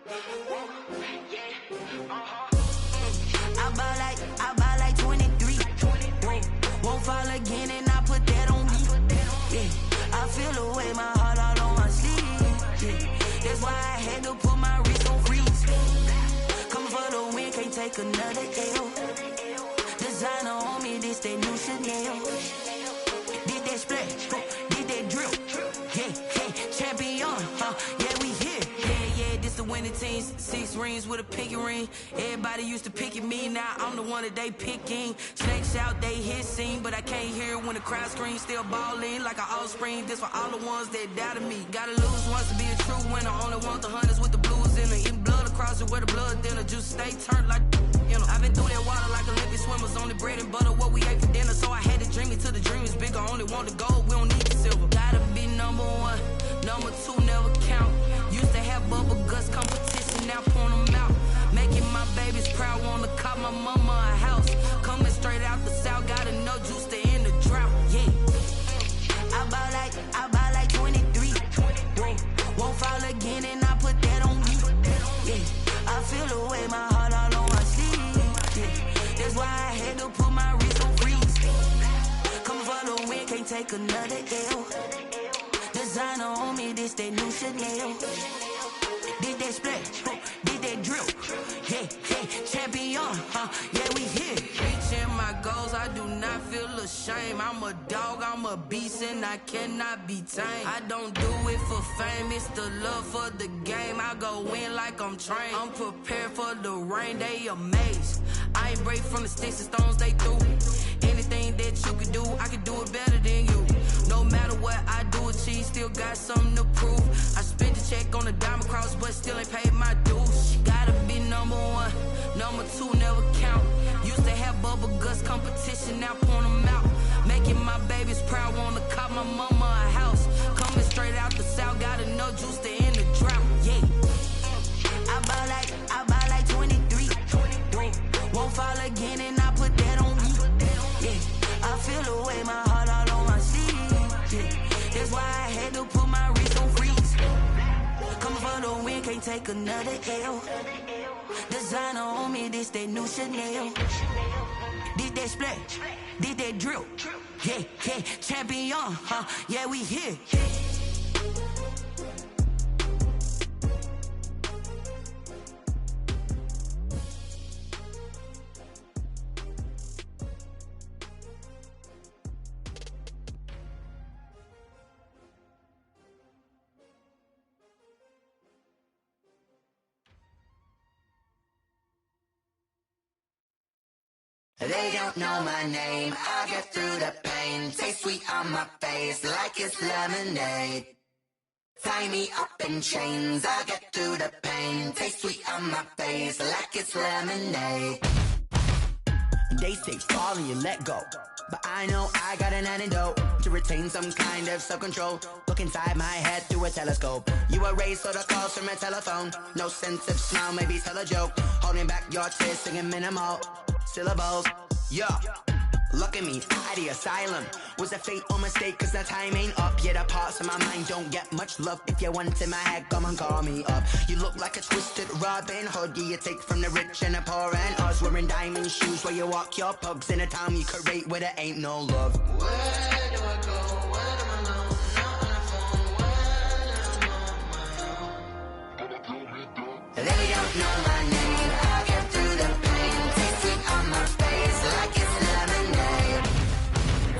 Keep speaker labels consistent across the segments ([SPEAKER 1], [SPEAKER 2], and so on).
[SPEAKER 1] I buy like 23. Won't fall again and I put that on me. Yeah, I feel away my heart all on my sleeve. Yeah, that's why I had to put my wrist on freeze. Coming for the win, can't take another L. Designer on me, this that new Chanel. Did that splash, did that drill. Yeah, champion, yeah, we here. Yeah, this the winning team. 6 rings with a pinky ring. Everybody used to pick at me, now I'm the one that they picking. Snakes out, they hit scene, but I can't hear it when the crowd screams. Still ballin' like an offspring. This for all the ones that doubted me. Gotta lose once to be a true winner. Only want the hunters with the blues in it. Eating blood across it where the blood dinner. Juice stay turned like, you know. I've been through that water like Olympic swimmers. Only bread and butter, what we ate for dinner. So I had to dream it till the dream is bigger. Only want the gold, we don't need the silver. Gotta be number 1, number 2 never count. Used to have bubble guts competition, now point them out. Making my babies proud, wanna cop my mama a house. Coming straight out the south, gotta know juice to end the drought. Yeah, I buy like 23. Won't fall again and I put that on me. Yeah, I feel away my heart all on my sleeve. Yeah, that's why I had to put my wrist on freeze. Coming for the win, can't take another L. Designer on me, this that new Chanel. Did that splash, did that drill. Yeah, champion, yeah, we here. Reaching my goals, I do not feel ashamed. I'm a dog, I'm a beast, and I cannot be tamed. I don't do it for fame, it's the love for the game. I go in like I'm trained. I'm prepared for the rain, they amazed. I ain't break from the sticks and stones they threw. Anything that you can do, I can do it better than you. No matter what I do, achieve, still got something to prove. I spent the check on the diamond cross, but still ain't paid my dues. Gotta be number 1, number 2 never count. Used to have bubble guts competition, now point them out. Making my babies proud, wanna cop my mama a house. Coming straight out the south, gotta know juice to end the drought. Yeah, I buy like 23. Won't fall again and I put that on me. Yeah, I feel away my heart all on my sleeve. Yeah, that's why I had to put my wrist on freeze. Coming for the win, can't take another L. Designer on me, this that new Chanel. Did that splash, did that drill. Yeah, champion, yeah, we here.
[SPEAKER 2] They don't know my name, I get through the pain. Taste sweet on my face like it's lemonade. Tie me up in chains, I get through the pain. Taste sweet on my face like it's lemonade.
[SPEAKER 3] They say fall and you let go, but I know I got an antidote to retain some kind of self-control. Look inside my head through a telescope. You erase all the calls from a telephone. No sense of smile, maybe tell a joke. Holding back your tears, singing minimal syllables. Yeah, look at me, at the asylum. Was a fate or mistake, cause the time ain't up. Yeah, the parts of my mind don't get much love. If you want in my head, come and call me up. You look like a twisted Robin Hood. Yeah, you take from the rich and the poor and us. Wearing diamond shoes where you walk your pugs. In a town you create where there ain't no love.
[SPEAKER 2] Where do I go? When I'm alone? Not on the phone, when I'm on my own. They don't know my name, I get through the pain. Taste sweet on my face like it's lemonade.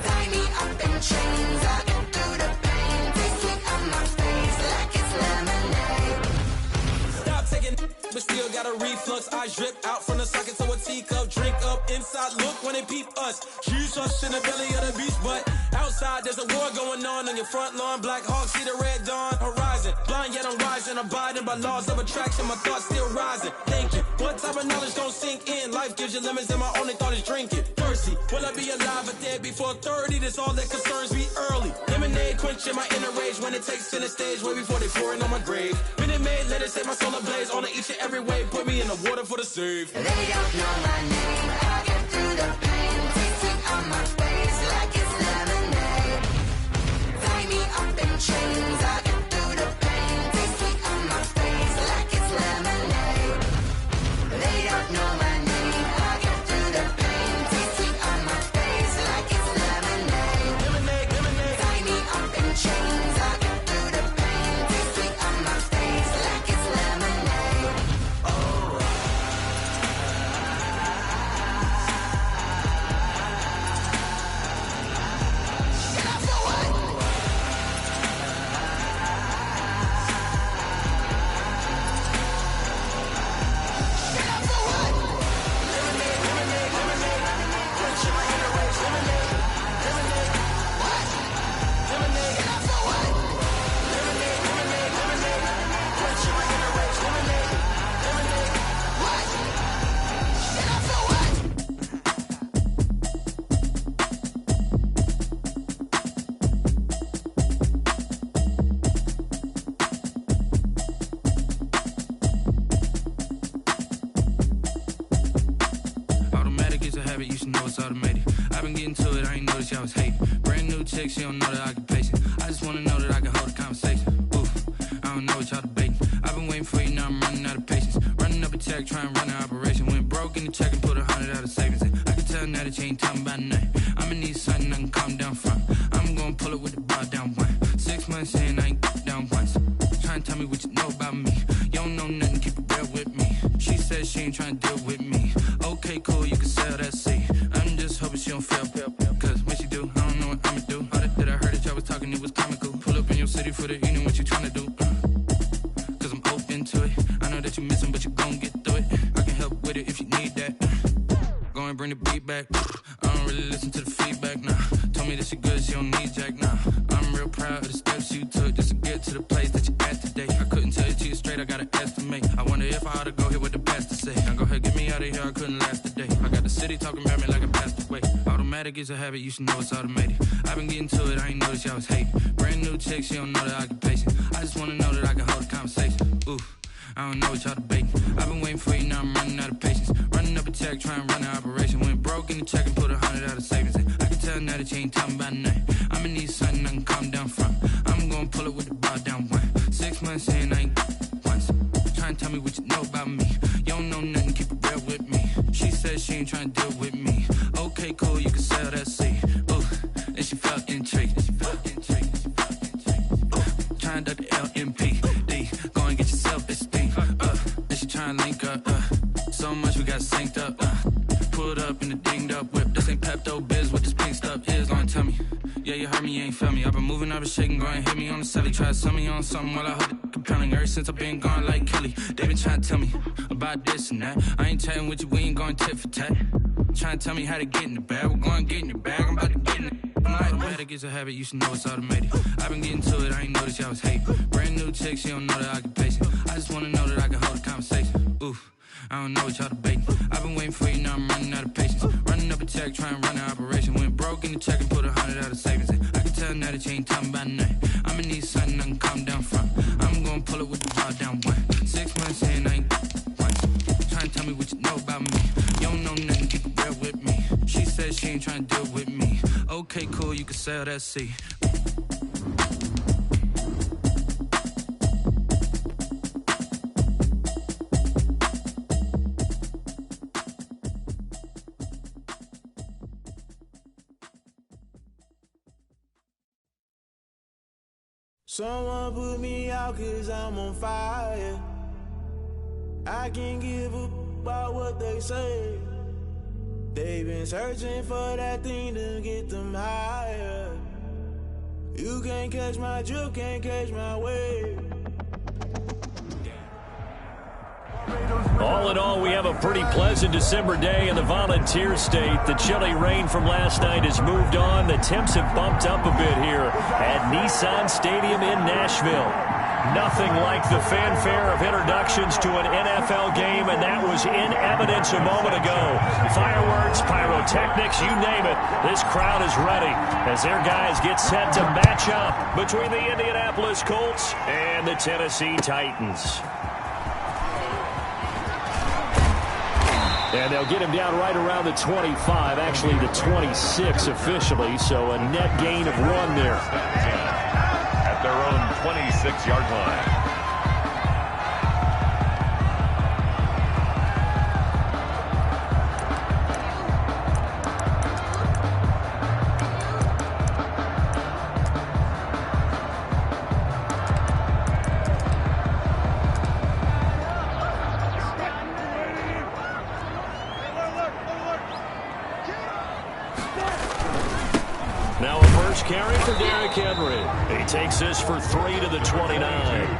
[SPEAKER 2] Tie me up in chains, I get through the pain. Taste sweet on my face like it's lemonade.
[SPEAKER 4] Stop taking, but still got a reflux. Eyes drip out from the socket to a teacup. Drink up inside, look when they peep us. Choose us in the belly of the beast, but outside there's a war going on your front lawn. Black Hawk, see the red dawn horizon. Blind yet I'm rising, abiding by laws of attraction. My thoughts still rising, thinking what type of knowledge gon' sink in? Life gives you lemons and my only thought is drinking. Thirsty, will I be alive or dead before 30? That's all that concerns me early. Lemonade quenching my inner rage when it takes center stage way before they pour it on my grave. Minute Maid, let it set my soul ablaze on each and every way. Put me in the water for the save.
[SPEAKER 2] They don't know my name, I get through the pain. Taste sweet on my face like it's lemonade. Tie me up in chains, I get through the pain. Taste sweet on my face like it's lemonade.
[SPEAKER 5] know it's automated. I've been getting to it, I ain't noticed y'all was hating. Brand new chick, she don't know the occupation. I just wanna know that I can hold a conversation. Ooh, I don't know what y'all debating. I've been waiting for you, now I'm running out of patience. Running up a check, trying to run an operation. Went broke in the check and put 100 out of savings in. I can tell now that you ain't talking about nothing. I'ma need something I can calm down from. I'm gonna pull it with the bar down one. 6 months in, I ain't down once. Trying to tell me what you know about me. You don't know nothing, keep it real with me. She says she ain't trying to deal with me. Okay, cool, you can sell that seat. I'm just hoping she don't fail. Cause when she do, I don't know what I'ma do. All that I heard that y'all was talking, it was comical. Pull up in your city for the evening, what you trying to do? Cause I'm open to it. I know that you missing, but you gon' get through it. I can help with it if you need that. Go and bring the beat back. I don't really listen to the feedback, nah. Told me that she good, she don't need jack, nah. I'm real proud of the steps you took just to get to the place that you at today. I couldn't tell you to you straight, I gotta estimate. I wonder if I ought to go here with the best to say. Now go ahead, get me out of here, I couldn't last a day. I got the city talking about me like I passed away. Automatic is a habit, you should know it's automated. I've been getting to it, I ain't noticed y'all was hating. Brand new chick, she don't know the occupation. I just wanna know that I can hold a conversation. Ooh, I don't know what y'all debating. I've been waiting for you, now I'm running out of patience. Running up a check, trying to run an operation. Went broke in the check and put 100 out of savings in. I can tell now that you ain't talking about nothing. I'ma need something I can calm down from. I'm gonna pull it with the bar down one. 6 months in, I ain't once. Trying to tell me what you know about me. You don't know nothing, keep it real with me. She says she ain't trying to deal with me. Okay, cool, you can sell that seat. Ooh, and she felt intrigued. Trying to duck the LMPD. Go and get your self-esteem. And she trying to link up. So much we got synced up. Pulled up in the dinged up whip. This ain't Pepto-Biz, what this pink stuff is. Gonna tell me. Yeah, you heard me, you ain't felt me. I've been moving, I've been shaking, go and hit me on the celly. Try to sell me on something while I hold it compelling. Ever since I've been gone like Kelly, they been trying to tell me about this and that. I ain't chatting with you, we ain't going tit for tat. Trying to tell me how to get in the bag. We're going to get in your bag, I'm about to get in it. Automatic is a habit, you should know it's automated. I've been getting to it, I ain't noticed y'all was hating. Brand new chick, she don't know the occupation. I just wanna know that I can hold a conversation. Ooh, I don't know what y'all debating. I've been waiting for you, now I'm running out of patience. Running up a check, trying to run an operation. Went broke in the check and put 100 out of savings in. I can tell now that you ain't talking about nothing. I'ma need something I can calm down from. I'm gonna pull it with the bar down one. 6 months in, I ain't once. Trying to tell me what you know about me. You don't know nothing, keep it real with me. She says she ain't trying to deal with me. Okay, cool, you can sell that seat.
[SPEAKER 6] Someone put me out 'cause I'm on fire. I can't give up about what they say. They've been searching for that thing to get them higher. You can't catch my drift, can't catch my wave.
[SPEAKER 7] All in all, we have a pretty pleasant December day in the Volunteer State. The chilly rain from last night has moved on. The temps have bumped up a bit here at Nissan Stadium in Nashville. Nothing like the fanfare of introductions to an NFL game, and that was in evidence a moment ago. Fireworks, pyrotechnics, you name it. This crowd is ready as their guys get set to match up between the Indianapolis Colts and the Tennessee Titans. And they'll get him down right around the 25, actually the 26 officially, so a net gain of 1 there.
[SPEAKER 8] At their own 26-yard line.
[SPEAKER 7] Now a first carry for Derrick Henry. He takes this for 3 to the 29.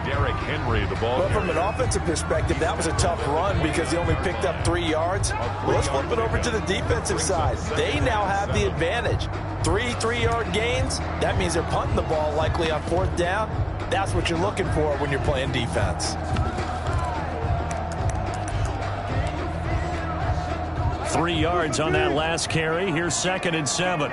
[SPEAKER 8] Derrick Henry, the ball.
[SPEAKER 9] Well, from an offensive perspective, that was a tough run because he only picked up 3 yards. Well, let's flip it over to the defensive side. They now have the advantage. 3 3-yard gains. That means they're punting the ball likely on 4th down. That's what you're looking for when you're playing defense.
[SPEAKER 7] 3 yards on that last carry. Here's 2nd and 7.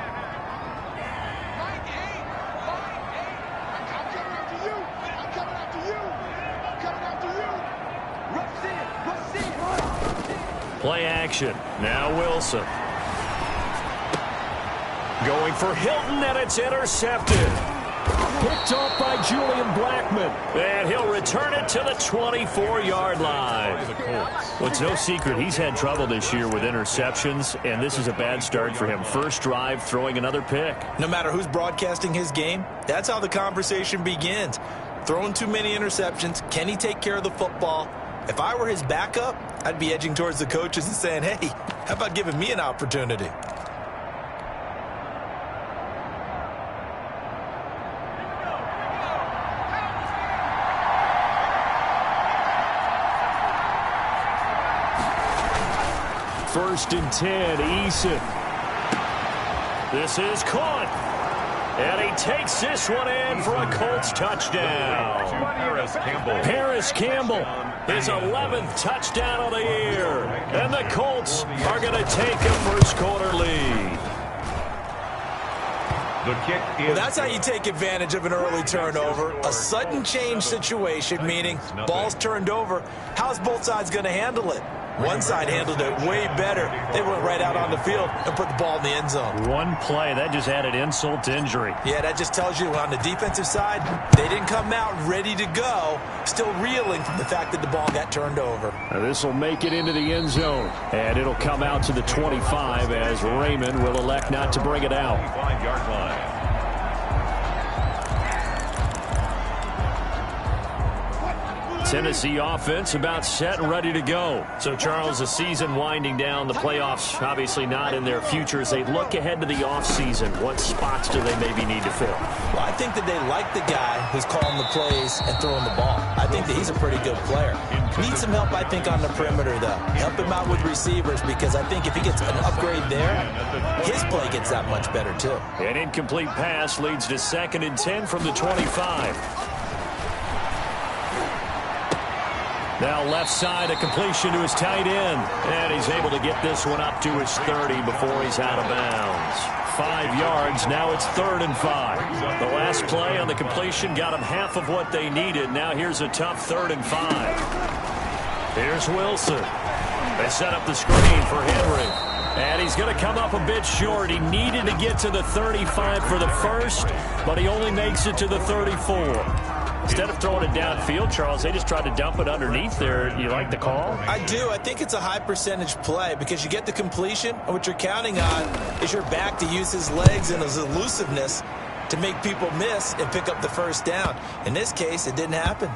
[SPEAKER 7] Play action. Now Wilson. Going for Hilton, and it's intercepted. Picked off by Julian Blackman. And he'll return it to the 24-yard line. Well, it's no secret he's had trouble this year with interceptions, and this is a bad start for him. First drive, throwing another pick.
[SPEAKER 9] No matter who's broadcasting his game, that's how the conversation begins. Throwing too many interceptions. Can he take care of the football? If I were his backup, I'd be edging towards the coaches and saying, hey, how about giving me an opportunity?
[SPEAKER 7] First and 10, Eason. This is caught. And he takes this one in for a Colts touchdown. Paris Campbell, his 11th touchdown of the year. And the Colts are going to take a first-quarter lead.
[SPEAKER 9] Well, that's how you take advantage of an early turnover. A sudden change situation, meaning ball's turned over. How's both sides going to handle it? One side handled it way better. They went right out on the field and put the ball in the end zone.
[SPEAKER 7] One play, that just added insult to injury.
[SPEAKER 9] Yeah, that just tells you on the defensive side, they didn't come out ready to go, still reeling from the fact that the ball got turned over.
[SPEAKER 7] This will make it into the end zone, and it'll come out to the 25 as Raymond will elect not to bring it out.
[SPEAKER 8] 25-yard line.
[SPEAKER 7] Tennessee offense about set and ready to go. So, Charles, the season winding down, the playoffs obviously not in their future. As they look ahead to the offseason, what spots do they maybe need to fill?
[SPEAKER 9] Well, I think that they like the guy who's calling the plays and throwing the ball. I think that he's a pretty good player. Needs some help, I think, on the perimeter, though. Help him out with receivers, because I think if he gets an upgrade there, his play gets that much better, too.
[SPEAKER 7] An incomplete pass leads to 2nd and 10 from the 25. Now left side, a completion to his tight end. And he's able to get this one up to his 30 before he's out of bounds. 5 yards, now it's 3rd and 5. The last play on the completion got him half of what they needed. Now here's a tough 3rd and 5. Here's Wilson. They set up the screen for Henry. And he's going to come up a bit short. He needed to get to the 35 for the first, but he only makes it to the 34. Instead of throwing it downfield, Charles, they just tried to dump it underneath there. You like the call?
[SPEAKER 9] I do. I think it's a high percentage play because you get the completion, and what you're counting on is your back to use his legs and his elusiveness to make people miss and pick up the first down. In this case, it didn't happen.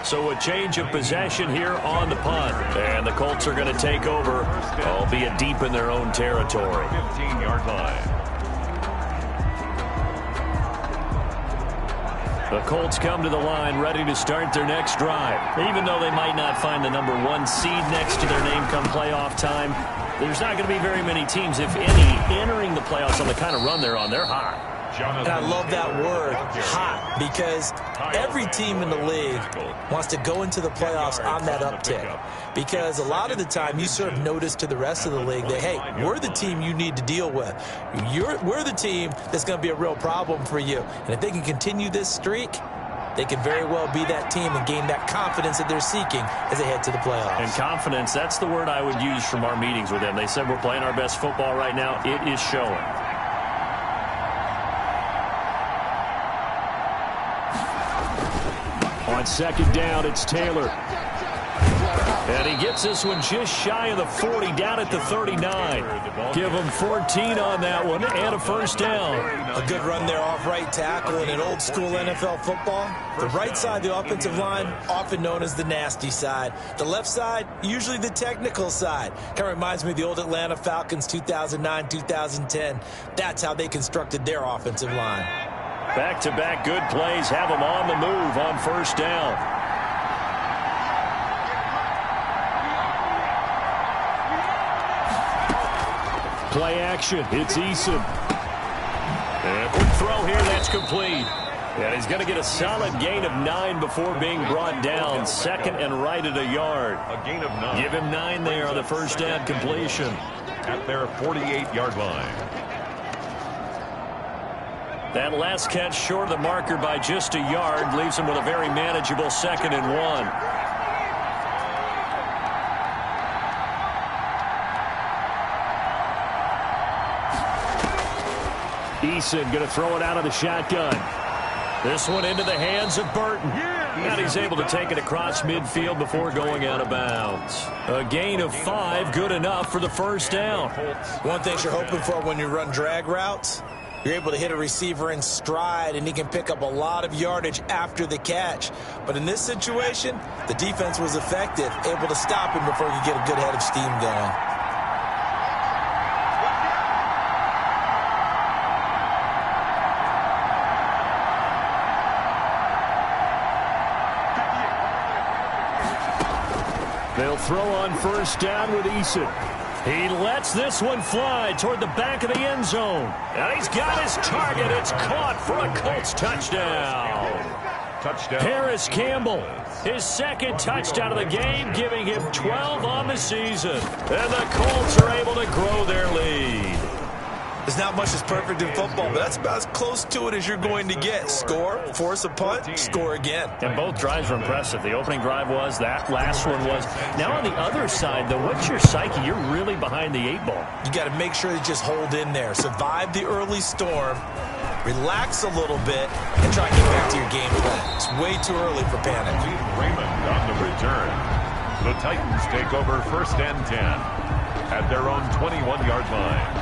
[SPEAKER 7] So a change of possession here on the punt. And the Colts are going to take over, albeit deep in their own territory.
[SPEAKER 8] 15-yard line.
[SPEAKER 7] The Colts come to the line ready to start their next drive. Even though they might not find the number 1 seed next to their name come playoff time, there's not going to be very many teams, if any, entering the playoffs on the kind of run they're on. They're hot.
[SPEAKER 9] And I love that word, hot, because every team in the league wants to go into the playoffs on that uptick. Because a lot of the time you serve notice to the rest of the league that, hey, we're the team you need to deal with. We're the team that's going to be a real problem for you. And if they can continue this streak, they could very well be that team and gain that confidence that they're seeking as they head to the playoffs.
[SPEAKER 7] And confidence, that's the word I would use from our meetings with them. They said we're playing our best football right now. It is showing. On 2nd down, it's Taylor. And he gets this one just shy of the 40, down at the 39. Give him 14 on that one and a first down.
[SPEAKER 9] A good run there off right tackle in an old school NFL football. The right side, the offensive line, often known as the nasty side. The left side, usually the technical side. Kind of reminds me of the old Atlanta Falcons 2009, 2010. That's how they constructed their offensive line.
[SPEAKER 7] Back-to-back good plays have them on the move on first down. Play action. It's Eason. And a quick throw here. That's complete. And he's going to get a solid gain of 9 before being brought down. 2nd and right at a yard.
[SPEAKER 8] A gain of 9.
[SPEAKER 7] Give him 9 there on the first down completion.
[SPEAKER 8] At their 48-yard line.
[SPEAKER 7] That last catch short of the marker by just a yard leaves him with a very manageable 2nd and 1. Eason going to throw it out of the shotgun. This one into the hands of Burton. And he's able to take it across midfield before going out of bounds. A gain of 5, good enough for the first down.
[SPEAKER 9] One thing you're hoping for when you run drag routes, you're able to hit a receiver in stride, and he can pick up a lot of yardage after the catch. But in this situation, the defense was effective, able to stop him before he could get a good head of steam going.
[SPEAKER 7] They'll throw on first down with Eason. He lets this one fly toward the back of the end zone. And he's got his target. It's caught for a Colts touchdown. Paris Campbell, his second touchdown of the game, giving him 12 on the season. And the Colts are able to grow their lead.
[SPEAKER 9] There's not much that's perfect in football, but that's about as close to it as you're going to get. Score, force a punt, score again.
[SPEAKER 7] And both drives were impressive. The opening drive was, that last one was. Now on the other side, though, what's your psyche? You're really behind the 8 ball. You
[SPEAKER 9] got to make sure you just hold in there. Survive the early storm, relax a little bit, and try to get back to your game plan. It's way too early for panic.
[SPEAKER 8] Raymond on the return. The Titans take over 1st and 10 at their own 21-yard line.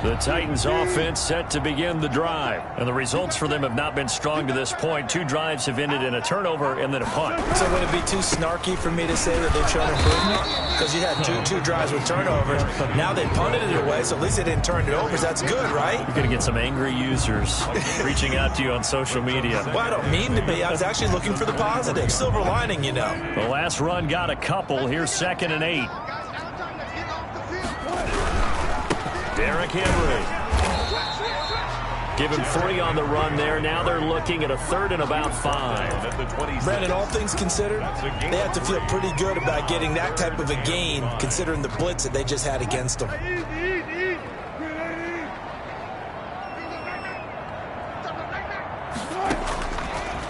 [SPEAKER 7] The Titans offense set to begin the drive. And the results for them have not been strong to this point. 2 drives have ended in a turnover and then a punt.
[SPEAKER 9] So would it be too snarky for me to say that they've shown improvement? Because you had two drives with turnovers. Now they punted it away, so at least they didn't turn it over. That's good, right?
[SPEAKER 7] You're going to get some angry users reaching out to you on social media.
[SPEAKER 9] Well, I don't mean to be. I was actually looking for the positive. Silver lining, you know.
[SPEAKER 7] The last run got a couple. Here's 2nd and 8. Derrick Henry. Give him 3 on the run there. Now they're looking at a 3rd and about 5.
[SPEAKER 9] Brandon, all things considered, they have to feel pretty good about getting that type of a gain, considering the blitz that they just had against them.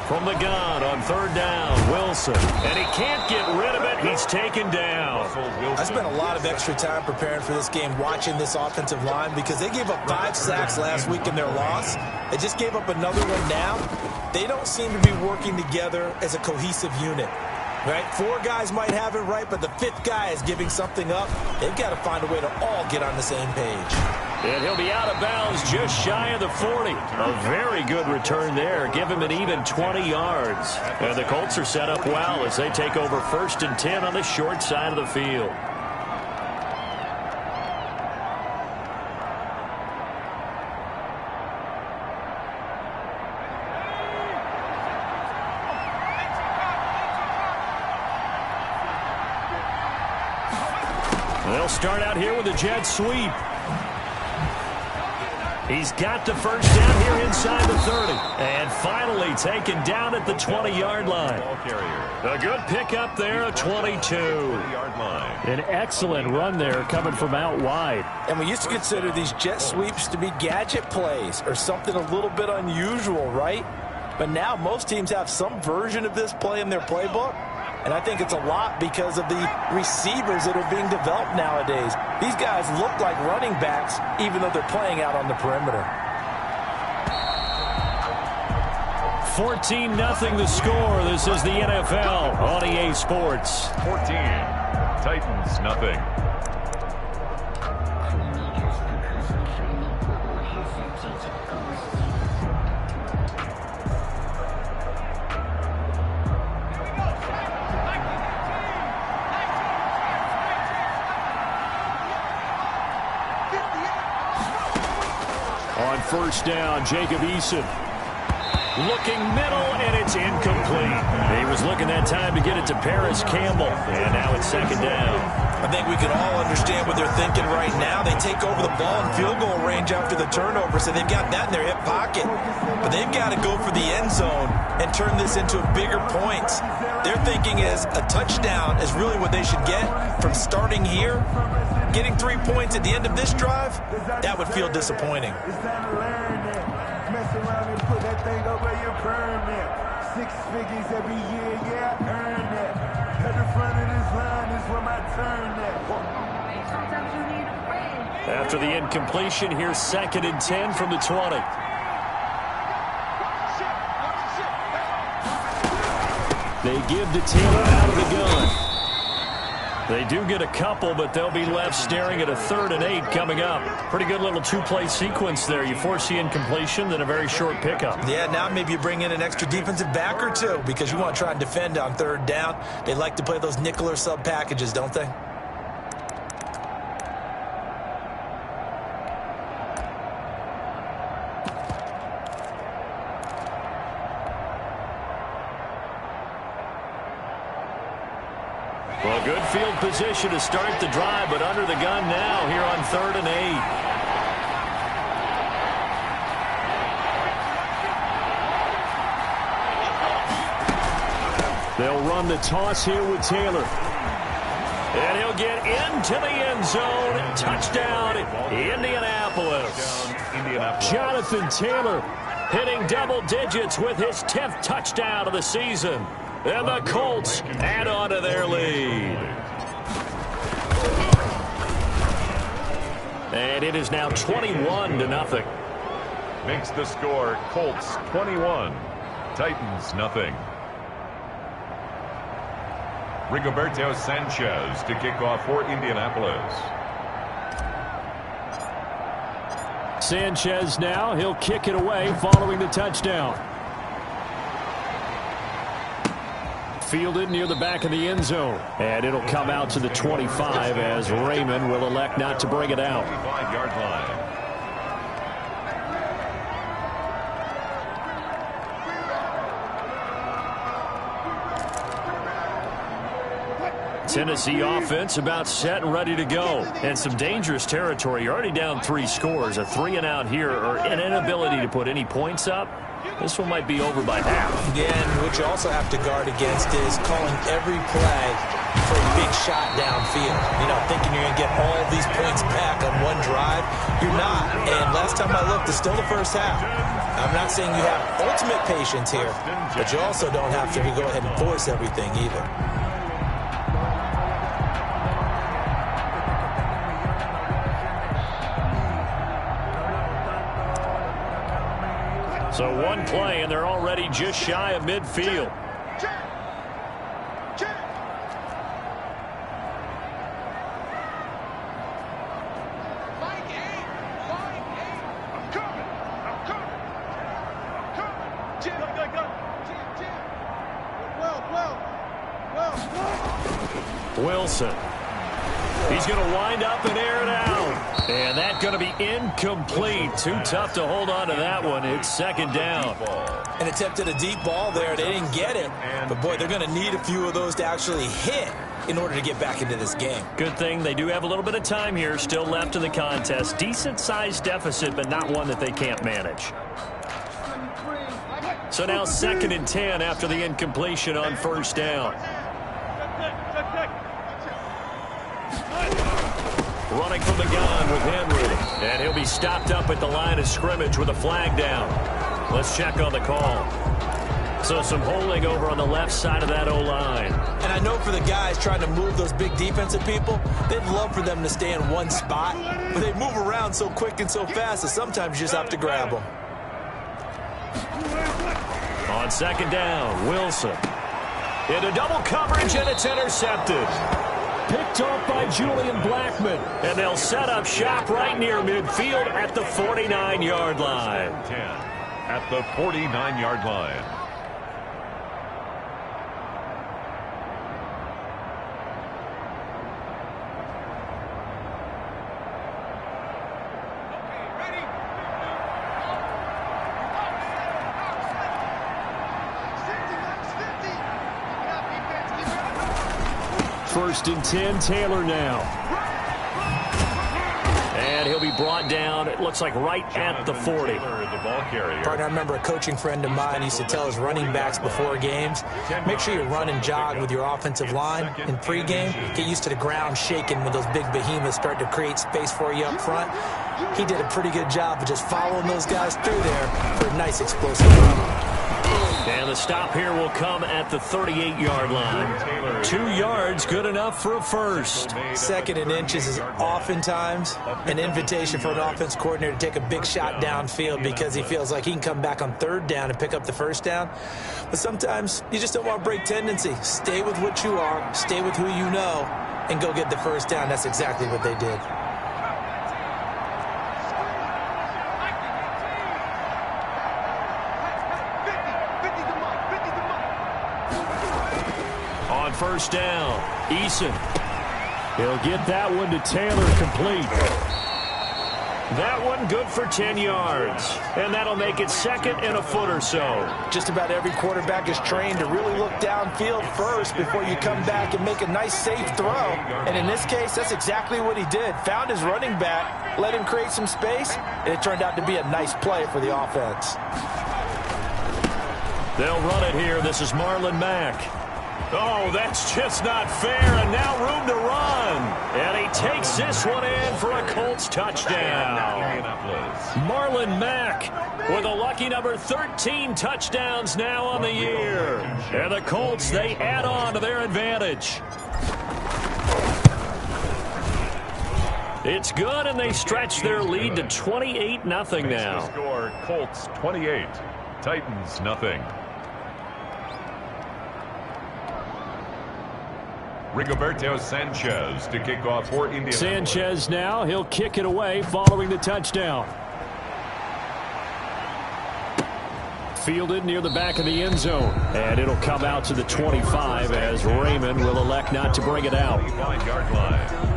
[SPEAKER 7] From the gun on 3rd down, Wilson. And he can't get rid of it. He's taken down.
[SPEAKER 9] I spent a lot of extra time preparing for this game, watching this offensive line, because they gave up 5 sacks last week in their loss. They just gave up another one now. They don't seem to be working together as a cohesive unit. Right? 4 guys might have it right, but the 5th guy is giving something up. They've got to find a way to all get on the same page.
[SPEAKER 7] And he'll be out of bounds just shy of the 40. A very good return there. Give him an even 20 yards. And the Colts are set up well as they take over 1st and 10 on the short side of the field. They'll start out here with a jet sweep. He's got the first down here inside the 30. And finally taken down at the 20-yard line. A good pickup there at 22. An excellent run there coming from out wide.
[SPEAKER 9] And we used to consider these jet sweeps to be gadget plays or something a little bit unusual, right? But now most teams have some version of this play in their playbook. And I think it's a lot because of the receivers that are being developed nowadays. These guys look like running backs, even though they're playing out on the perimeter.
[SPEAKER 7] 14-0 the score. This is the NFL on EA Sports.
[SPEAKER 8] 14, Titans nothing.
[SPEAKER 7] On first down, Jacob Eason. Looking middle, and it's incomplete. He was looking that time to get it to Paris Campbell. And now it's 2nd down.
[SPEAKER 9] I think we can all understand what they're thinking right now. They take over the ball in field goal range after the turnover, so they've got that in their hip pocket. But they've got to go for the end zone and turn this into bigger points. Their thinking is a touchdown is really what they should get from starting here. Getting 3 points at the end of this drive, that would feel disappointing.
[SPEAKER 6] Mess around and put that thing up where you burn it. 6 figures every year, yeah, I earn that. At the front of this line is where my turn at.
[SPEAKER 7] After the incompletion, here's 2nd and 10 from the 20. They give to Taylor out of the gun. They do get a couple, but they'll be left staring at a 3rd and 8 coming up. Pretty good little 2-play sequence there. You force the incompletion, then a very short pickup.
[SPEAKER 9] Yeah, now maybe you bring in an extra defensive back or two because you want to try and defend on 3rd down. They like to play those nickel or sub packages, don't they?
[SPEAKER 7] Well, good field position to start the drive, but under the gun now here on 3rd and 8. They'll run the toss here with Taylor. And he'll get into the end zone. Touchdown, Indianapolis. Jonathan Taylor hitting double digits with his 10th touchdown of the season. And the Colts add on to their lead. And it is now 21-0.
[SPEAKER 8] Makes the score Colts 21, Titans nothing. Rigoberto Sanchez to kick off for Indianapolis.
[SPEAKER 7] Sanchez now, he'll kick it away following the touchdown. Fielded near the back of the end zone. And it'll come out to the 25 as Raymond will elect not to bring it out.
[SPEAKER 8] 25-yard line.
[SPEAKER 7] Tennessee offense about set and ready to go. And some dangerous territory. You're already down 3 scores. A 3-and-out here or an inability to put any points up. This one might be over by half.
[SPEAKER 9] Again, what you also have to guard against is calling every play for a big shot downfield. You know, thinking you're going to get all these points back on one drive. You're not. And last time I looked, it's still the first half. I'm not saying you have ultimate patience here, but you also don't have to go ahead and force everything either.
[SPEAKER 7] So one play, and they're already just shy of midfield. Wilson. He's going to wind up and air it out. And that's going to be incomplete. Too tough to hold on to that one. It's 2nd down.
[SPEAKER 9] And attempted a deep ball there. They didn't get it. But, boy, they're going to need a few of those to actually hit in order to get back into this game.
[SPEAKER 7] Good thing they do have a little bit of time here still left in the contest. Decent-sized deficit, but not one that they can't manage. So now 2nd and 10 after the incompletion on 1st down. Running from the gun with Henry. And he'll be stopped up at the line of scrimmage with a flag down. Let's check on the call. So some holding over on the left side of that O-line.
[SPEAKER 9] And I know for the guys trying to move those big defensive people, they'd love for them to stay in one spot. But they move around so quick and so fast that sometimes you just have to grab them.
[SPEAKER 7] On 2nd down, Wilson. Into double coverage, and it's intercepted. Picked off by Julian Blackman. And they'll set up shop right near midfield at the 49-yard line.
[SPEAKER 8] 10 at the 49-yard line.
[SPEAKER 7] First and 10, Taylor now. And he'll be brought down, it looks like right at the 40.
[SPEAKER 8] The ball carrier.
[SPEAKER 9] Partner, I remember a coaching friend of mine used to tell his running backs before games, make sure you run and jog with your offensive line in pregame. Get used to the ground shaking when those big behemoths start to create space for you up front. He did a pretty good job of just following those guys through there for a nice explosive run.
[SPEAKER 7] And the The stop here will come at the 38-yard line. 2 yards, good enough for a first.
[SPEAKER 9] 2nd and inches is oftentimes an invitation for an offense coordinator to take a big shot downfield because he feels like he can come back on 3rd down and pick up the first down. But sometimes you just don't want to break tendency. Stay with what you are, stay with who you know, and go get the first down. That's exactly what they did.
[SPEAKER 7] On first down, Eason. He'll get that one to Taylor, complete. That one good for 10 yards. And that'll make it 2nd and a foot or so.
[SPEAKER 9] Just about every quarterback is trained to really look downfield first before you come back and make a nice, safe throw. And in this case, that's exactly what he did. Found his running back, let him create some space, and it turned out to be a nice play for the offense.
[SPEAKER 7] They'll run it here. This is Marlon Mack. Oh, that's just not fair, and now room to run. And he takes this one in for a Colts touchdown. Marlon Mack with a lucky number 13 touchdowns now on the year. And the Colts, they add on to their advantage. It's good, and they stretch their lead to 28-0 now.
[SPEAKER 8] Score, Colts 28, Titans nothing. Rigoberto Sanchez to kick off for Indianapolis.
[SPEAKER 7] Sanchez now, he'll kick it away following the touchdown. Fielded near the back of the end zone. And it'll come out to the 25 as Raymond will elect not to bring it out.
[SPEAKER 8] 25-yard line.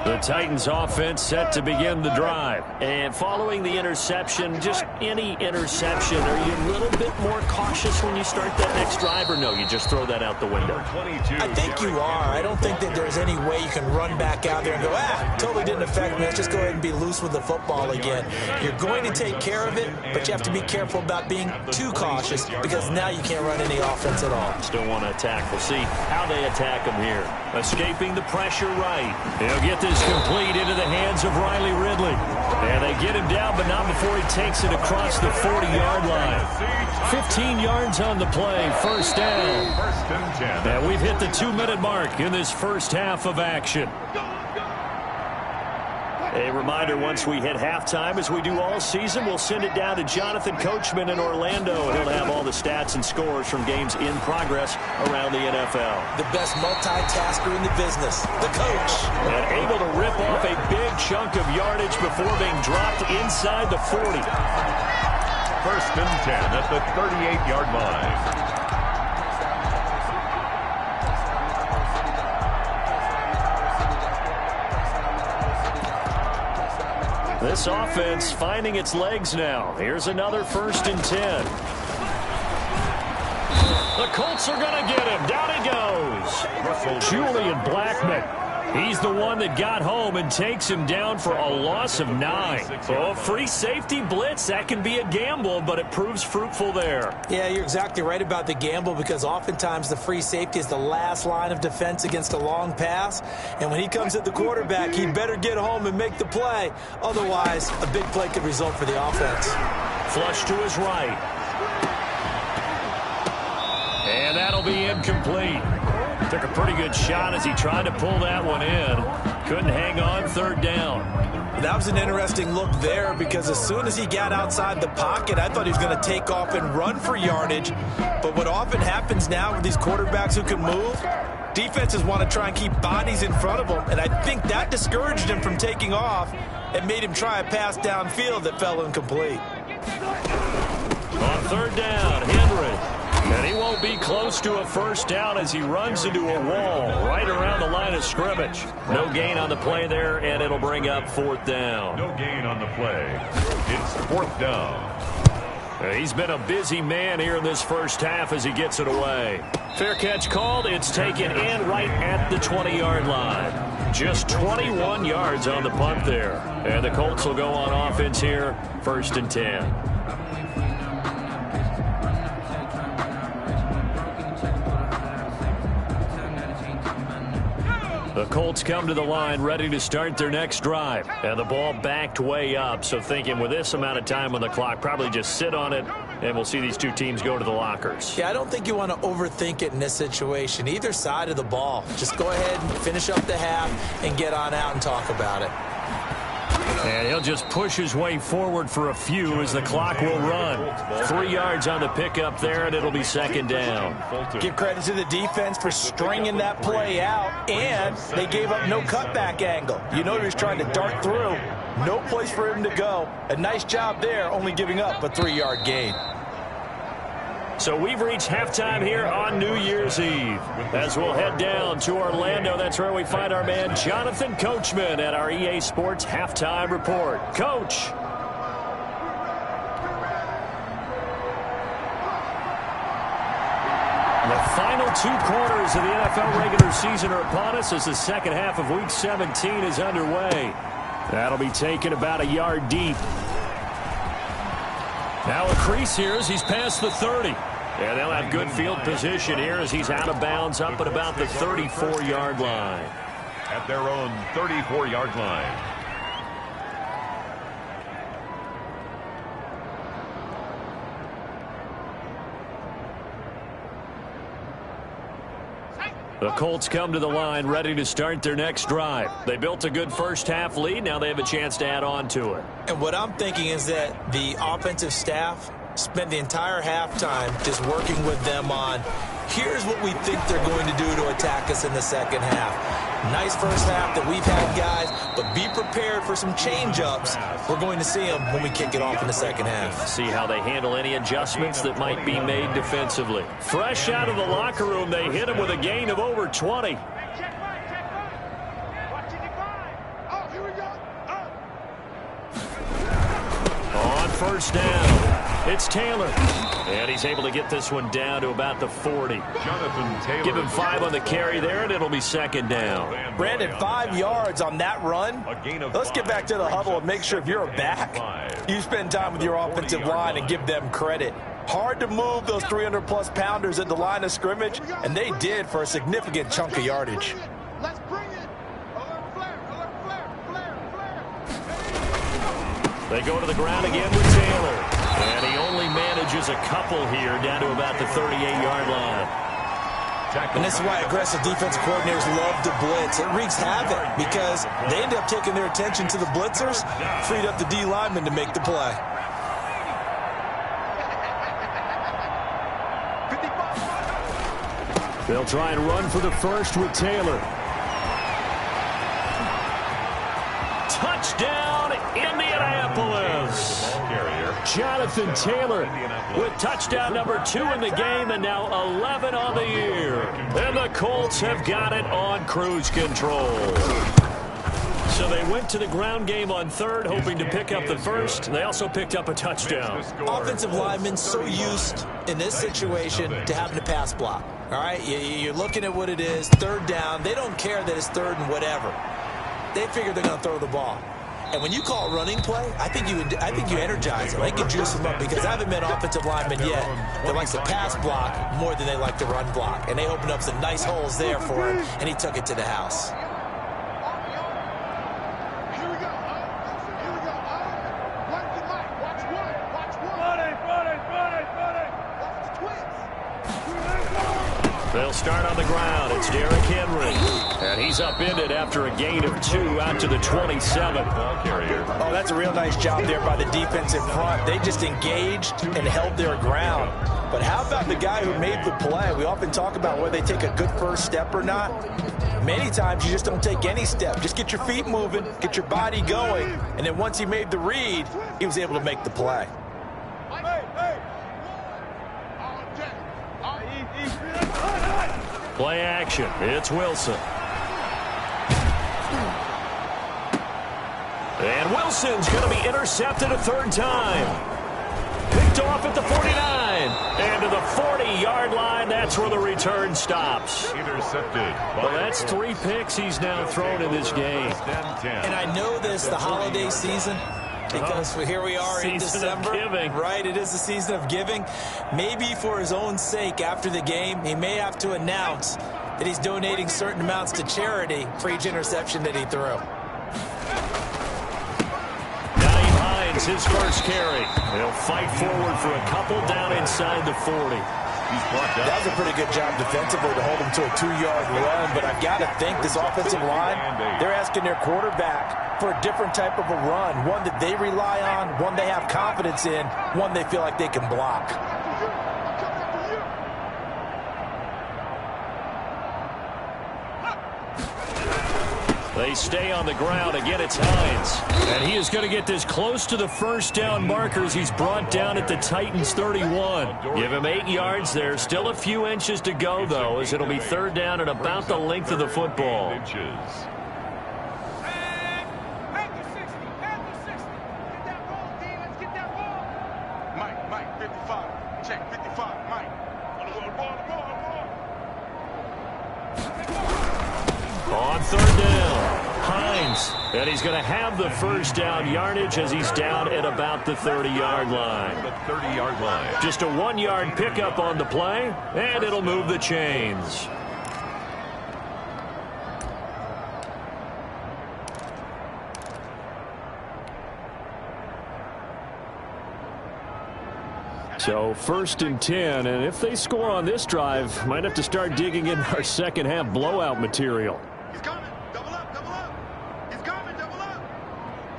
[SPEAKER 7] The Titans offense set to begin the drive. And following the interception, just any interception, are you a little bit more cautious when you start that next drive, or no, you just throw that out the window?
[SPEAKER 9] I think you are. I don't think that there's any way you can run back out there and go, totally didn't affect me. Let's just go ahead and be loose with the football again. You're going to take care of it, but you have to be careful about being too cautious because now you can't run any offense at all.
[SPEAKER 7] Still want to attack. We'll see how they attack him here. Escaping the pressure right. He'll get this complete into the hands of Riley Ridley. And they get him down, but not before he takes it across the 40-yard line. 15 yards on the play, first down.
[SPEAKER 8] First and 10.
[SPEAKER 7] And we've hit the 2-minute mark in this first half of action. A reminder, once we hit halftime, as we do all season, we'll send it down to Jonathan Coachman in Orlando, and he'll have all the stats and scores from games in progress around the NFL.
[SPEAKER 9] The best multitasker in the business, the coach.
[SPEAKER 7] And able to rip off a big chunk of yardage before being dropped inside the 40.
[SPEAKER 8] First and 10 at the 38-yard line.
[SPEAKER 7] This offense finding its legs now. Here's another first and 10. The Colts are going to get him. Down he goes. Julian Blackmon. He's the one that got home and takes him down for a loss of 9. Oh, free safety blitz, that can be a gamble, but it proves fruitful there.
[SPEAKER 9] Yeah, you're exactly right about the gamble because oftentimes the free safety is the last line of defense against a long pass. And when he comes at the quarterback, he better get home and make the play. Otherwise, a big play could result for the offense.
[SPEAKER 7] Flush to his right. And that'll be incomplete. Took a pretty good shot as he tried to pull that one in. Couldn't hang on, third down.
[SPEAKER 9] That was an interesting look there because as soon as he got outside the pocket, I thought he was going to take off and run for yardage. But what often happens now with these quarterbacks who can move, defenses want to try and keep bodies in front of them. And I think that discouraged him from taking off and made him try a pass downfield that fell incomplete.
[SPEAKER 7] On third down, Henry. And he won't be close to a first down as he runs into a wall right around the line of scrimmage. No gain on the play there, and it'll bring up fourth down.
[SPEAKER 8] No gain on the play. It's fourth down.
[SPEAKER 7] He's been a busy man here in this first half as he gets it away. Fair catch called. It's taken in right at the 20-yard line. Just 21 yards on the punt there. And the Colts will go on offense here, first and 10. The Colts come to the line ready to start their next drive. And the ball backed way up. So thinking with this amount of time on the clock, probably just sit on it, and we'll see these two teams go to the lockers.
[SPEAKER 9] Yeah, I don't think you want to overthink it in this situation. Either side of the ball. Just go ahead and finish up the half and get on out and talk about it.
[SPEAKER 7] And he'll just push his way forward for a few as the clock will run. 3 yards on the pickup there, and it'll be second down.
[SPEAKER 9] Give credit to the defense for stringing that play out, and they gave up no cutback angle. You know he was trying to dart through. No place for him to go. A nice job there, only giving up a 3-yard gain.
[SPEAKER 7] So we've reached halftime here on New Year's Eve. As we'll head down to Orlando, that's where we find our man Jonathan Coachman at our EA Sports Halftime Report. Coach. The final 2 quarters of the NFL regular season are upon us as the second half of Week 17 is underway. That'll be taken about a yard deep. Now a crease here as he's past the 30. And they'll have good field position here as he's out of bounds up at about the 34-yard line.
[SPEAKER 8] At their own 34-yard line.
[SPEAKER 7] The Colts come to the line ready to start their next drive. They built a good first-half lead. Now they have a chance to add on to it.
[SPEAKER 9] And what I'm thinking is that the offensive staff spent the entire halftime just working with them on, here's what we think they're going to do to attack us in the second half. Nice first half that we've had, guys, but be prepared for some change-ups. We're going to see them when we kick it off in the second half.
[SPEAKER 7] See how they handle any adjustments that might be made defensively. Fresh out of the locker room, they hit him with a gain of over 20. On first down, it's Taylor. And he's able to get this one down to about the 40.
[SPEAKER 8] Jonathan Taylor.
[SPEAKER 7] Give him 5 on the carry there, and it'll be second down.
[SPEAKER 9] Brandon, 5 yards on that run. Let's get back to the huddle and make sure if you're a back, you spend time with your offensive line and give them credit. Hard to move those 300-plus pounders at the line of scrimmage, and they did for a significant chunk of yardage.
[SPEAKER 10] Let's bring it.
[SPEAKER 7] They go to the ground again with Taylor. And he only manages a couple here down to about the 38-yard line.
[SPEAKER 9] And this is why aggressive defensive coordinators love to blitz. It wreaks havoc because they end up taking their attention to the blitzers, freed up the D lineman to make the play.
[SPEAKER 7] They'll try and run for the first with Taylor. Touchdown, Indianapolis. Jonathan Taylor with touchdown number 2 in the game and now 11 on the year. And the Colts have got it on cruise control. So they went to the ground game on third, hoping to pick up the first. They also picked up a touchdown.
[SPEAKER 9] Offensive linemen so used in this situation to having to pass block. All right, you're looking at what it is, third down. They don't care that it's third and whatever. They figure they're going to throw the ball. And when you call running play, I think you energize them. I think you juice them up because I haven't met offensive linemen yet that likes to pass block more than they like to run block. And they opened up some nice holes there for him, and he took it to the house.
[SPEAKER 10] Here we go. Watch the mic. Watch one. Watch the twins.
[SPEAKER 7] They'll start on the ground. It's Derrick Henry. And he's upended after a gain of 2 out to the 27.
[SPEAKER 9] Oh, that's a real nice job there by the defensive front. They just engaged and held their ground. But how about the guy who made the play? We often talk about whether they take a good first step or not. Many times you just don't take any step. Just get your feet moving, get your body going, and then once he made the read, he was able to make the play.
[SPEAKER 7] Play action. It's Wilson. And Wilson's going to be intercepted a third time. Picked off at the 49. And to the 40-yard line, that's where the return stops.
[SPEAKER 8] Intercepted.
[SPEAKER 7] Well, that's 3 picks he's now thrown in this game.
[SPEAKER 9] And I know this, the holiday season, because here we are in December.
[SPEAKER 7] Season of giving.
[SPEAKER 9] Right, it is the season of giving. Maybe for his own sake, after the game, he may have to announce that he's donating certain amounts to charity for each interception that he threw.
[SPEAKER 7] His first carry. They'll fight forward for a couple down inside the 40.
[SPEAKER 9] That was a pretty good job defensively to hold him to a 2-yard run, but I've got to think this offensive line, they're asking their quarterback for a different type of a run, one that they rely on, one they have confidence in, one they feel like they can block.
[SPEAKER 7] They stay on the ground. Again, it's Hines. And he is going to get this close to the first down markers. He's brought down at the Titans 31. Give him 8 yards there. Still a few inches to go, though, as it'll be third down and about the length of the football.
[SPEAKER 10] Mike, 55. Check, 55. Mike.
[SPEAKER 7] On third down, Hines. And he's going to have the first down yardage as he's down at about the 30-yard line.
[SPEAKER 8] The 30-yard line.
[SPEAKER 7] Just a 1-yard pickup on the play, and it'll move the chains. So 1st and 10, and if they score on this drive, might have to start digging in our second half blowout material.
[SPEAKER 10] He's coming. Double up, double up. He's coming, double up.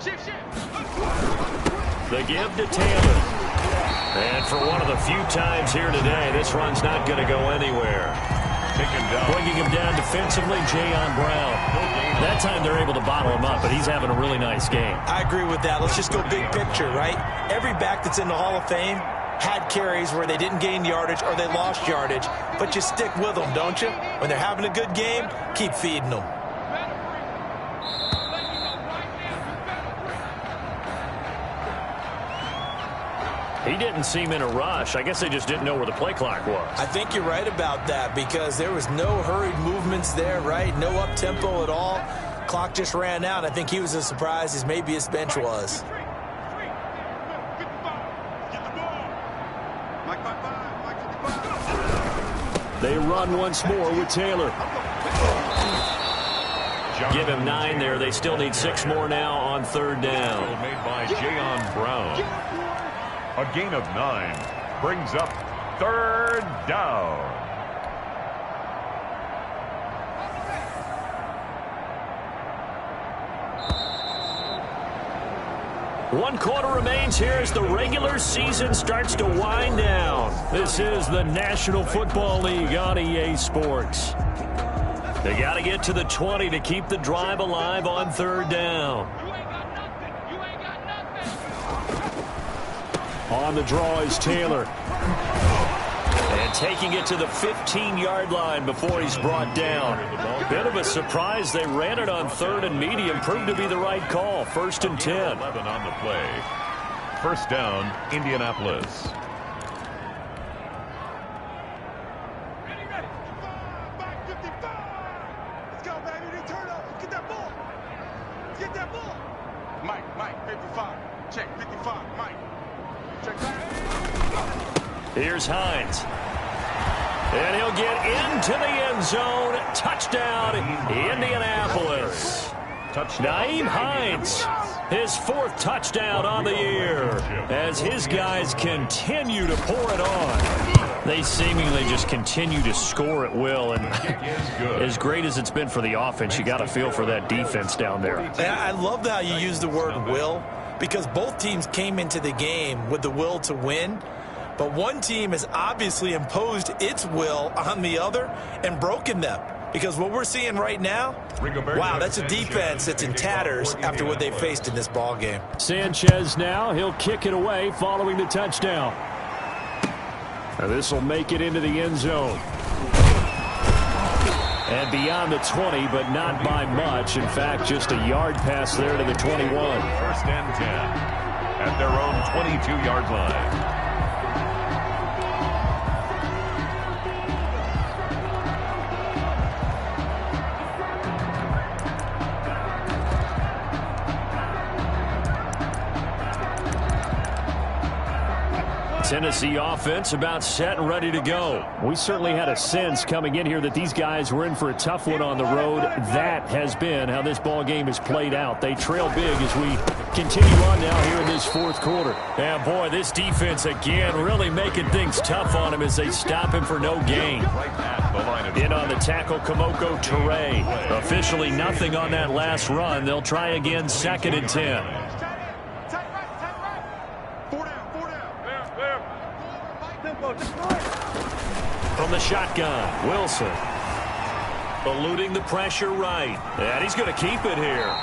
[SPEAKER 10] Shift.
[SPEAKER 7] The give to Taylor. And for one of the few times here today, this run's not going to go anywhere. Bringing him down defensively, Jayon Brown. That time they're able to bottle him up, but he's having a really nice game.
[SPEAKER 9] I agree with that. Let's just go big picture, right? Every back that's in the Hall of Fame had carries where they didn't gain yardage or they lost yardage, but you stick with them, don't you? When they're having a good game, keep feeding them.
[SPEAKER 7] He didn't seem in a rush. I guess they just didn't know where the play clock was.
[SPEAKER 9] I think you're right about that because there was no hurried movements there, right? No up-tempo at all. Clock just ran out. I think he was as surprised as maybe his bench was.
[SPEAKER 7] They run once more with Taylor. Give him 9 there. They still need 6 more now on third down.
[SPEAKER 8] Made by Jayon Brown. A gain of 9 brings up third down.
[SPEAKER 7] One quarter remains here as the regular season starts to wind down. This is the National Football League on EA Sports. They got to get to the 20 to keep the drive alive on third down. On the draw is Taylor. And taking it to the 15-yard line before he's brought down. Bit of a surprise. They ran it on third and medium. Proved to be the right call. 1st and 10.
[SPEAKER 8] 11 on the play. First down, Indianapolis.
[SPEAKER 10] Back 55. Let's go, baby. They turn up. Get that ball. Get that ball. Mike, 55. Check, 55. Mike. Check that.
[SPEAKER 7] Here's Hines. And he'll get into the end zone. Touchdown, Indianapolis. Nyheim Hines, his 4th touchdown on the year as his guys continue to pour it on. They seemingly just continue to score at will, and as great as it's been for the offense, you got to feel for that defense down there.
[SPEAKER 9] I love how you use the word will, because both teams came into the game with the will to win. But one team has obviously imposed its will on the other and broken them. Because what we're seeing right now, wow, that's a defense that's in tatters after what they faced in this ball game.
[SPEAKER 7] Sanchez now, he'll kick it away following the touchdown. Now this will make it into the end zone. And beyond the 20, but not by much. In fact, just a yard pass there to the 21.
[SPEAKER 8] 1st and 10 at their own 22-yard line.
[SPEAKER 7] Tennessee offense about set and ready to go. We certainly had a sense coming in here that these guys were in for a tough one on the road. That has been how this ball game has played out. They trail big as we continue on now here in this fourth quarter. And boy, this defense again really making things tough on him as they stop him for no gain. In on the tackle, Kamoko Toure. Officially nothing on that last run. They'll try again, 2nd and 10. From the shotgun, Wilson. Eluding the pressure right. And he's going to keep it here.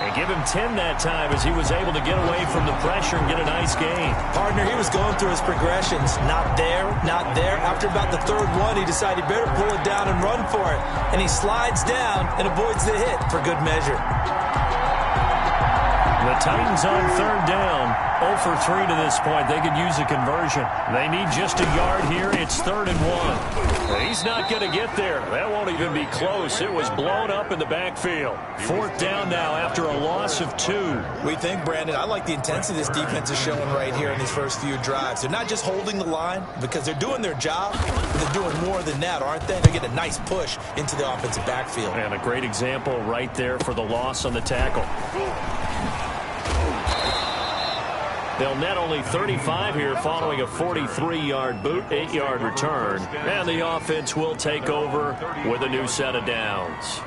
[SPEAKER 7] And give him 10 that time as he was able to get away from the pressure and get a nice gain.
[SPEAKER 9] Partner, he was going through his progressions. Not there, not there. After about the 3rd one, he decided he better pull it down and run for it. And he slides down and avoids the hit for good measure.
[SPEAKER 7] The Titans on 3rd down. 0 for 3 to this point. They could use a conversion. They need just a yard here. It's 3rd and 1. He's not going to get there. That won't even be close. It was blown up in the backfield. 4th down now after a loss of 2.
[SPEAKER 9] We think, Brandon, I like the intensity this defense is showing right here in these first few drives. They're not just holding the line because they're doing their job, but they're doing more than that, aren't they? They get a nice push into the offensive backfield.
[SPEAKER 7] And a great example right there for the loss on the tackle. They'll net only 35 here following a 43-yard boot, 8-yard return. And the offense will take over with a new set of downs.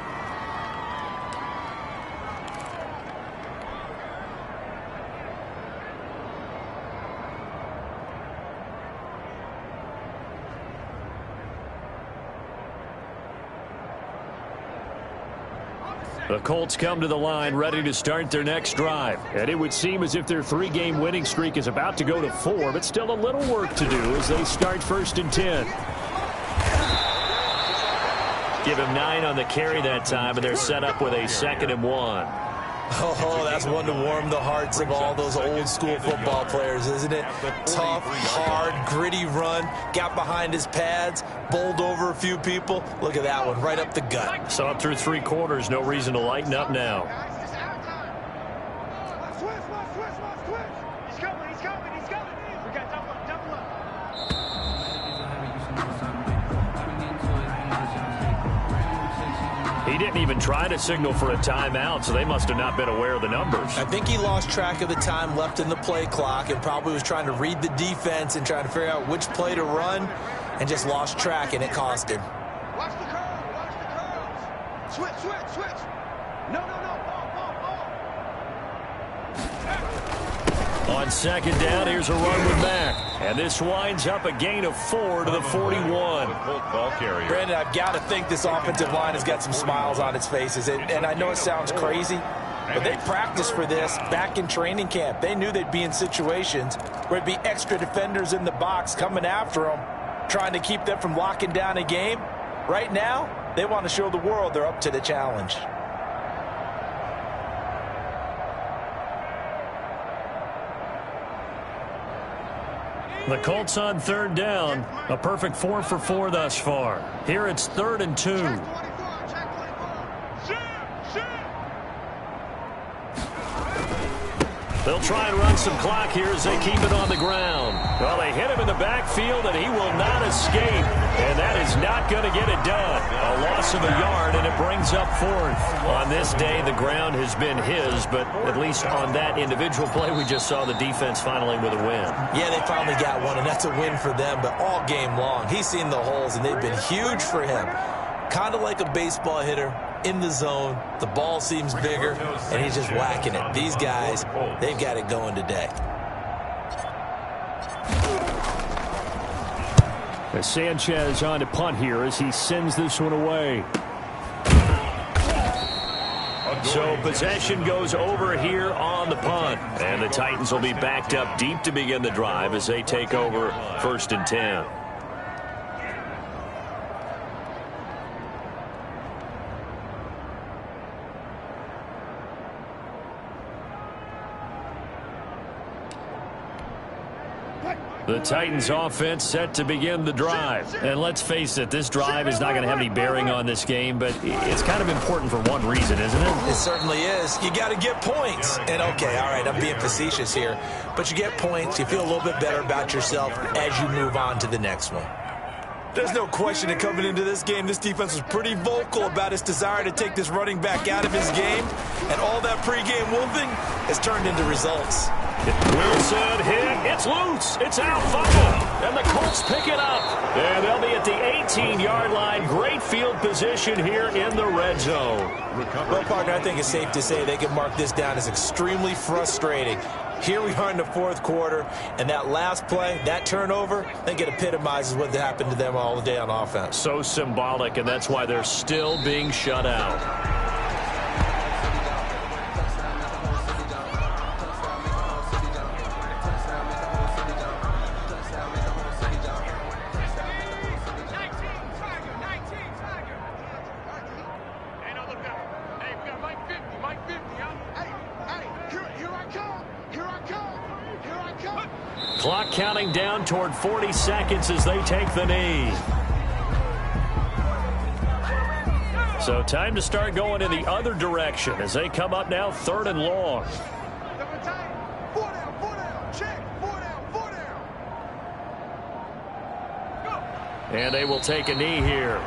[SPEAKER 7] The Colts come to the line ready to start their next drive. And it would seem as if their 3-game winning streak is about to go to 4, but still a little work to do as they start 1st and 10. Give him 9 on the carry that time, and they're set up with a 2nd and 1.
[SPEAKER 9] Oh, that's one to warm the hearts of all those old-school football players, isn't it? Tough, hard, gritty run, got behind his pads, bowled over a few people. Look at that one, right up the gut.
[SPEAKER 7] So up through 3 quarters, no reason to lighten up now.
[SPEAKER 10] He's coming. We got double up.
[SPEAKER 7] He didn't even try to signal for a timeout, so they must have not been aware of the numbers.
[SPEAKER 9] I think he lost track of the time left in the play clock and probably was trying to read the defense and trying to figure out which play to run and just lost track, and it cost him.
[SPEAKER 10] Watch the curls. Switch. No.
[SPEAKER 7] On 2nd down, here's a run with Mack. And this winds up a gain of 4 to the 41.
[SPEAKER 9] Brandon, I've got to think this offensive line has got some smiles on its faces. And I know it sounds crazy, but they practiced for this back in training camp. They knew they'd be in situations where it'd be extra defenders in the box coming after them, trying to keep them from locking down a game. Right now, they want to show the world they're up to the challenge.
[SPEAKER 7] The Colts on 3rd down. A perfect 4 for 4 thus far. Here it's 3rd and 2. They'll try and run some clock here as they keep it on the ground. Well, they hit him in the backfield, and he will not escape. And that is not going to get it done. A loss of a yard, and it brings up 4th. On this day, the ground has been his, but at least on that individual play, we just saw the defense finally with a win.
[SPEAKER 9] Yeah, they finally got one, and that's a win for them. But all game long, he's seen the holes, and they've been huge for him. Kind of like a baseball hitter in the zone. The ball seems bigger, and he's just whacking it. These guys, they've got it going today.
[SPEAKER 7] As Sanchez on to punt here as he sends this one away. So possession goes over here on the punt. And the Titans will be backed up deep to begin the drive as they take over 1st and 10. The Titans offense set to begin the drive. And let's face it, this drive is not going to have any bearing on this game, but it's kind of important for one reason, isn't it?
[SPEAKER 9] It certainly is. You got to get points. And okay, all right, I'm being facetious here, but you get points, you feel a little bit better about yourself as you move on to the next one.
[SPEAKER 6] There's no question that coming into this game, this defense was pretty vocal about its desire to take this running back out of his game, and all that pregame wolfing has turned into results.
[SPEAKER 7] Wilson hit. It's loose. It's out. Fumble. And the Colts pick it up. And they'll be at the 18-yard line. Great field position here in the red zone.
[SPEAKER 9] Well, partner, I think it's safe to say they can mark this down as extremely frustrating. Here we are in the fourth quarter, and that last play, that turnover, I think it epitomizes what happened to them all day on offense.
[SPEAKER 7] So symbolic, and that's why they're still being shut out. Clock counting down toward 40 seconds as they take the knee. So time to start going in the other direction as they come up now 3rd and long. And they will take a knee here.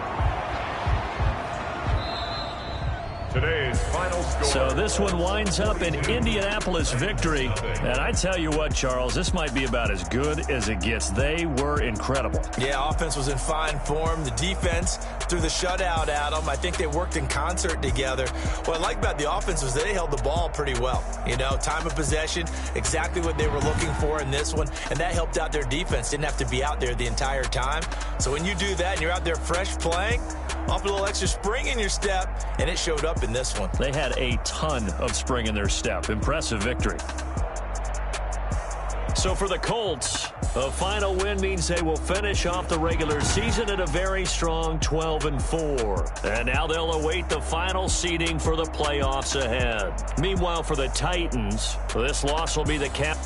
[SPEAKER 8] Today's final score.
[SPEAKER 7] So this one winds up an Indianapolis victory. And I tell you what, Charles, this might be about as good as it gets. They were incredible.
[SPEAKER 9] Yeah, offense was in fine form. The defense threw the shutout at them. I think they worked in concert together. What I like about the offense was they held the ball pretty well. You know, time of possession, exactly what they were looking for in this one. And that helped out their defense. Didn't have to be out there the entire time. So when you do that and you're out there fresh playing, off a little extra spring in your step, and it showed up in this one.
[SPEAKER 7] They had a ton of spring in their step. Impressive victory. So for the Colts, a final win means they will finish off the regular season at a very strong 12-4. And now they'll await the final seeding for the playoffs ahead. Meanwhile, for the Titans, this loss will be the cap.